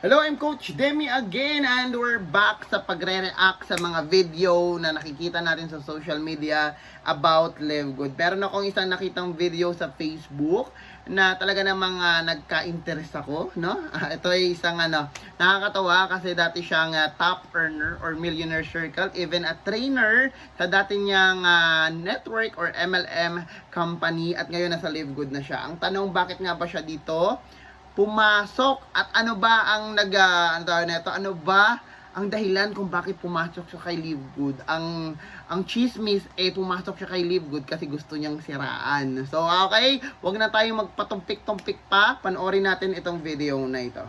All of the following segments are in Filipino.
Hello, I'm Coach Demi again and we're back sa pagre-react sa mga video na nakikita natin sa social media about Live Good. Meron akong isang nakitang video sa Facebook na talaga namang nagka-interest ako, no? Ito ay isang nakakatawa kasi dati siyang top earner or millionaire circle, even a trainer sa dati niyang network or MLM company at ngayon nasa Live Good na siya. Ang tanong, bakit nga ba siya dito pumasok at ano ba ang ano ba ang dahilan kung bakit pumasok siya kay Live Good? Ang chismis pumasok siya kay Live Good kasi gusto niyang siraan. So okay, wag na tayong magpatumpik-tumpik pa. Panoorin natin itong video na ito.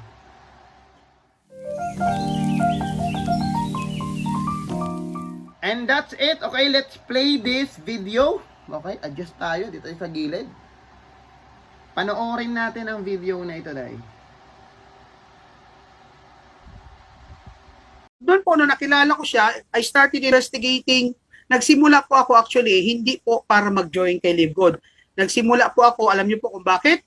And that's it. Okay, let's play this video. Okay, adjust tayo dito sa gilid. Panoorin natin ang video na ito, Day. Doon po, nung nakilala ko siya, I started investigating. Nagsimula po ako actually, hindi po para mag-join kay Live Good. Nagsimula po ako, alam niyo po kung bakit?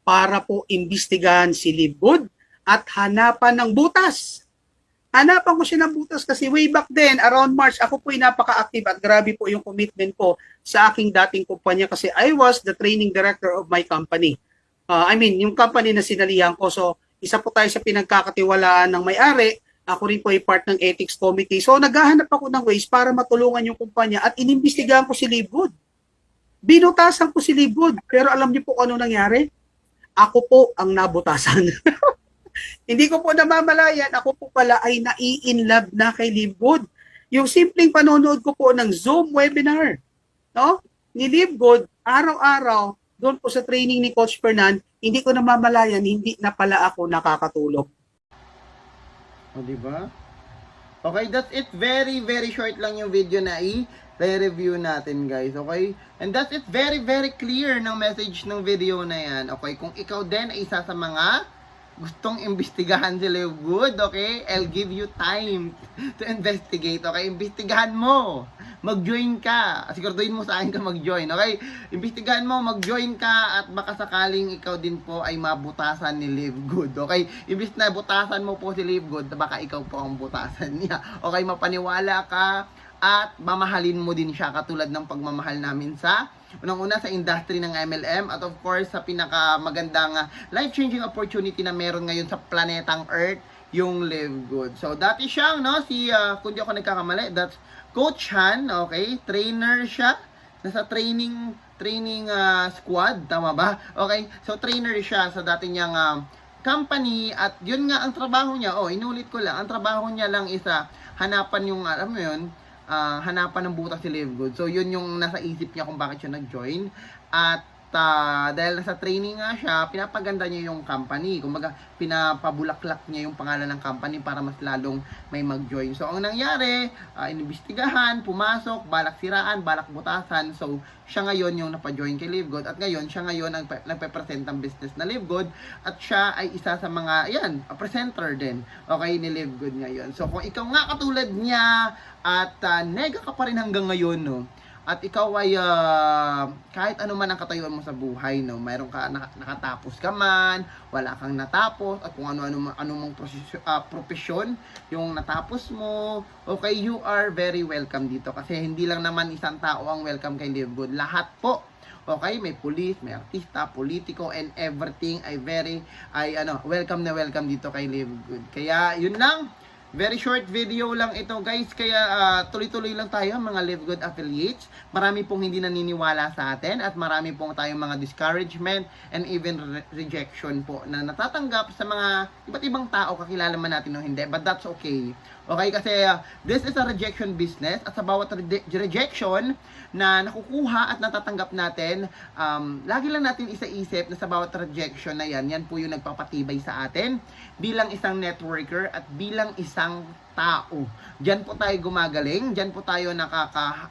Para po imbestigahan si Live Good at hanapan ng butas. Hanapan ko siya ng butas kasi way back then, around March, ako po ay napaka-active at grabe po yung commitment ko sa aking dating kumpanya kasi I was the training director of my company. Yung company na sinalihan ko. So, isa po tayo sa pinagkakatiwalaan ng may-ari. Ako rin po ay part ng ethics committee. So, naghahanap ako ng ways para matulungan yung kumpanya at inimbestigahan ko si Live Good. Binutasan ko si Live Good. Pero alam niyo po kung ano nangyari? Ako po ang nabutasan. Hindi ko po namamalayan, ako po pala ay nai-inlove na kay Live Good. Yung simpleng panonood ko po ng Zoom webinar, no? Ni Live Good, araw-araw, doon po sa training ni Coach Fernan, hindi ko namamalayan, hindi na pala ako nakakatulog. O, diba? Okay, that's it. Very, very short lang yung video na i-review natin, guys. Okay? And that's it. Very, very clear ng message ng video na yan. Okay? Kung ikaw din ay isa sa mga gustong imbestigahan si Live Good, okay? I'll give you time to investigate, okay? Imbestigahan mo. Mag-join ka. Siguraduhin mo sa akin ka mag-join, okay? Imbestigahan mo, mag-join ka at baka sakaling ikaw din po ay mabutasan ni Live Good, okay? Imbis na butasan mo po si Live Good, baka ikaw po ang butasan niya. Okay, mapaniwala ka at mamahalin mo din siya katulad ng pagmamahal namin sa unang-una sa industry ng MLM at of course sa pinakamagandang life-changing opportunity na meron ngayon sa planetang Earth, yung Live Good. So dati siyang kung di ako nagkakamali, that's Coach Han, okay? Trainer siya. Nasa training squad, tama ba? Okay? So trainer siya sa dati niyang company at yun nga ang trabaho niya. Inulit ko lang, ang trabaho niya lang isa hanapan yung alam mo yun, hanapan ng butas si Live Good. So, yun yung nasa isip niya kung bakit siya nag-join. At dahil nasa training nga siya, pinapaganda niya yung company. Kumbaga, pinapabulaklak niya yung pangalan ng company para mas lalong may mag-join. So, ang nangyari, inimbestigahan, pumasok, balak siraan, balak butasan. So, siya ngayon yung napajoin kay Live Good. At ngayon, siya ngayon ang nagpe-present ng business na Live Good. At siya ay isa sa mga, presenter din. Okay, ni Live Good ngayon. So, kung ikaw nga katulad niya, at nega ka pa rin hanggang ngayon, no? At ikaw ay kahit ano man ang katayuan mo sa buhay, no? Mayroon ka nakatapos ka man, wala kang natapos, at kung ano mong profesyon yung natapos mo, okay, you are very welcome dito kasi hindi lang naman isang tao ang welcome kay Live Good. Lahat po. Okay, may pulis, may artista, politiko, and everything ay welcome na welcome dito kay Live Good. Kaya yun lang. Very short video lang ito, guys. Kaya tuloy-tuloy lang tayo mga Live Good affiliates. Marami pong hindi naniniwala sa atin at marami pong tayong mga discouragement and even rejection po na natatanggap sa mga iba't ibang tao, kakilala man natin o hindi. But that's okay. Okay, kasi this is a rejection business at sa bawat rejection na nakukuha at natatanggap natin, lagi lang natin isa-isip na sa bawat rejection na yan po yung nagpapatibay sa atin bilang isang networker at bilang isang tao. Diyan po tayo gumagaling, diyan po tayo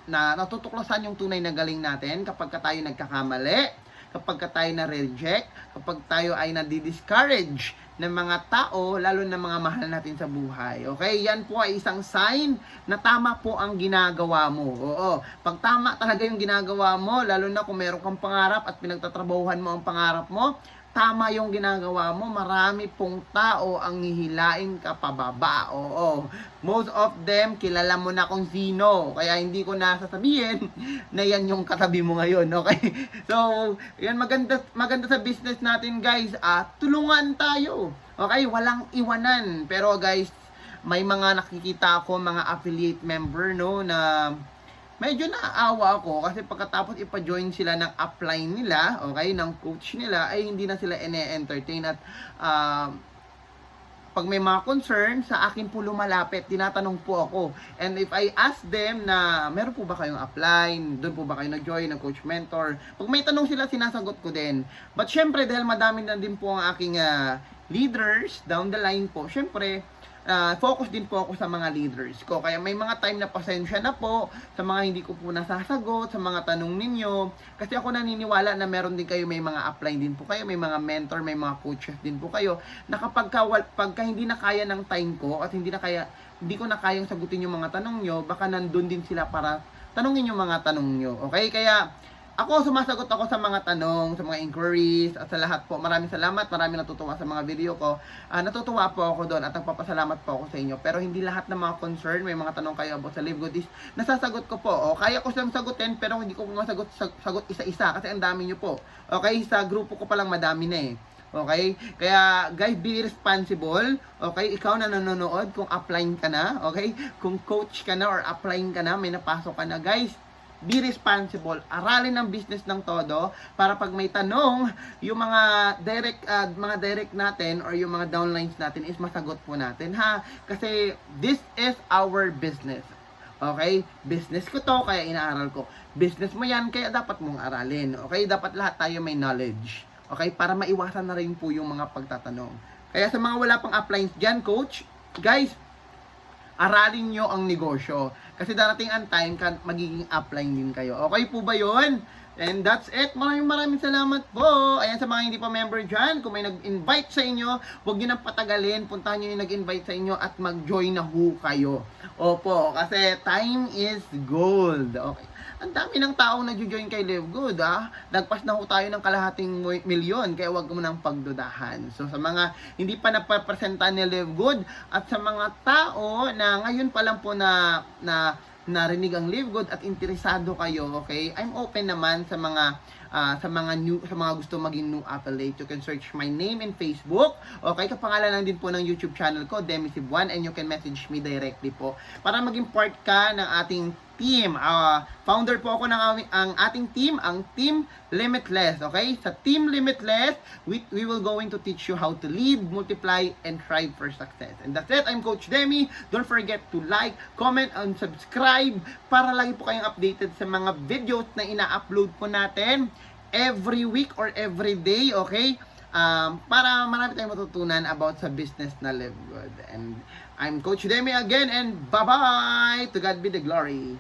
natutuklasan yung tunay na galing natin kapag tayo nagkakamali, kapag tayo na-reject, kapag tayo ay nadi-discourage ng mga tao, lalo na mga mahal natin sa buhay. Okay? Yan po ay isang sign na tama po ang ginagawa mo. Oo. Pag tama talaga yung ginagawa mo, lalo na kung meron kang pangarap at pinagtatrabahuhan mo ang pangarap mo, tama yung ginagawa mo, marami pong tao ang hihilain ka pababa. Oo. Most of them, kilala mo na kung sino. Kaya hindi ko na sasabihin na yan yung katabi mo ngayon. Okay? So, yan maganda sa business natin, guys. Tulungan tayo. Okay? Walang iwanan. Pero guys, may mga nakikita ako, mga affiliate member, no, na medyo naaawa ako kasi pagkatapos ipa-join sila ng upline nila, okay, ng coach nila, ay hindi na sila ine-entertain at pag may mga concern, sa akin po lumalapit, tinatanong po ako. And if I ask them na, meron po ba kayong upline? Doon po ba kayo nag-join ng coach mentor? Pag may tanong sila, sinasagot ko din. But syempre, dahil madami na din po ang aking leaders down the line po, syempre, focus din po ako sa mga leaders ko. Kaya may mga time na pasensya na po sa mga hindi ko po nasasagot, sa mga tanong ninyo. Kasi ako naniniwala na meron din kayo, may mga upline din po kayo, may mga mentor, may mga coaches din po kayo, na pagka hindi na kaya ng time ko at hindi ko na kayang sagutin yung mga tanong nyo, baka nandun din sila para tanungin yung mga tanong nyo. Okay? Kaya ako, sumasagot ako sa mga tanong, sa mga inquiries, at sa lahat po. Maraming salamat, maraming natutuwa sa mga video ko. Natutuwa po ako doon at nagpapasalamat po ako sa inyo. Pero hindi lahat ng mga concern, may mga tanong kayo about sa Live Good is nasasagot ko po. O, kaya ko silang sagutin, pero hindi ko po sagot isa-isa kasi ang dami nyo po. Okay, sa grupo ko palang madami na eh. Okay? Kaya, guys, be responsible. Okay? Ikaw na nanonood, kung upline ka na, okay? Kung coach ka na or upline ka na, may napasok ka na, guys, be responsible. Aralin ang business ng todo para pag may tanong, yung mga direct natin or yung mga downlines natin is masagot po natin, ha? Kasi this is our business. Okay? Business ko to, kaya inaaral ko. Business mo yan, kaya dapat mong aralin. Okay? Dapat lahat tayo may knowledge. Okay? Para maiwasan na rin po yung mga pagtatanong. Kaya sa mga wala pang uplines dyan, coach, guys, aralin nyo ang negosyo. Kasi darating ang time, magiging upline din kayo. Okay po ba yun? And that's it. Maraming salamat po. Ayan, sa mga hindi pa member dyan, kung may nag-invite sa inyo, huwag nyo nang patagalin. Puntahan nyo yung nag-invite sa inyo at mag-join na ho kayo. Opo, kasi time is gold. Okay. Ang dami ng taong nag-join kay Live Good, Nagpas na ho tayo ng kalahating milyon, kaya wag mo nang pagdudahan. So, sa mga hindi pa napapresenta ni Live Good, at sa mga tao na ngayon pa lang po na narinig ang Live Good at interesado kayo, okay? I'm open naman sa mga gusto maging new affiliate. You can search my name in Facebook. Okay, kapangalan lang din po ng YouTube channel ko, Demi Cebuan, and you can message me directly po para maging part ka ng ating team. Founder po ako ng ang ating team, ang Team Limitless. Okay? Sa Team Limitless, we will going to teach you how to lead, multiply, and thrive for success. And that's it. I'm Coach Demi. Don't forget to like, comment, and subscribe para lagi po kayong updated sa mga videos na ina-upload po natin every week or every day. Okay? Para marami tayong matutunan about sa business na Live Good. And I'm Coach Demi again, and bye-bye! To God be the glory!